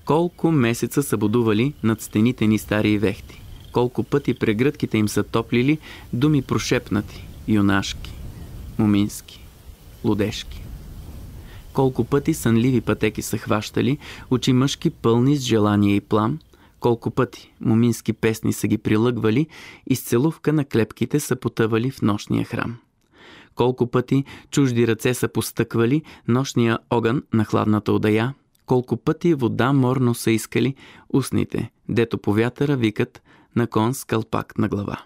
Колко месеца са будували над стените ни стари вехти. Колко пъти прегръдките им са топлили думи прошепнати, юнашки, момински, лудешки. Колко пъти сънливи пътеки са хващали, очи мъжки пълни с желание и плам, колко пъти момински песни са ги прилъгвали и с целувка на клепките са потъвали в нощния храм. Колко пъти чужди ръце са постъквали нощния огън на хладната одея, колко пъти вода морно са искали устните, дето по вятъра викат на кон с калпак на глава.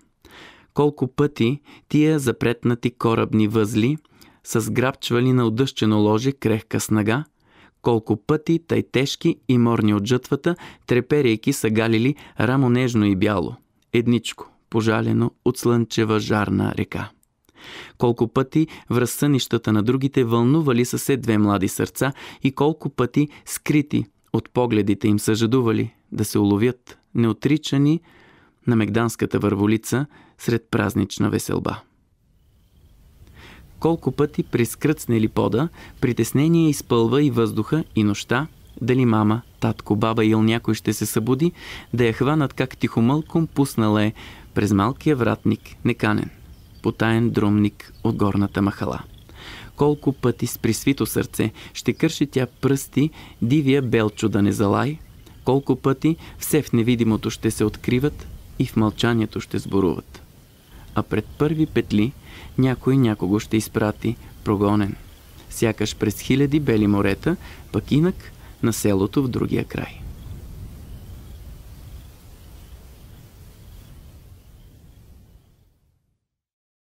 Колко пъти тия запретнати корабни възли са сграбчвали на удъщено ложе крехка снага, колко пъти тъй тежки и морни от жътвата, треперейки са галили рамо нежно и бяло, едничко, пожалено от слънчева жарна река. Колко пъти в разсънищата на другите вълнували са се две млади сърца и колко пъти скрити от погледите им са жадували да се уловят, неотричани на мегданската върволица сред празнична веселба. Колко пъти прескръцнели пода, притеснение изпълва и въздуха и нощта, дали мама, татко, баба или някой ще се събуди, да я хванат как тихомълком пуснала е през малкия вратник, неканен, потаен друмник от горната махала. Колко пъти с присвито сърце ще кърши тя пръсти дивия белчо да не залай, колко пъти все в невидимото ще се откриват и в мълчанието ще сборуват. А пред първи петли някой някого ще изпрати прогонен, сякаш през хиляди бели морета, пък инак на селото в другия край.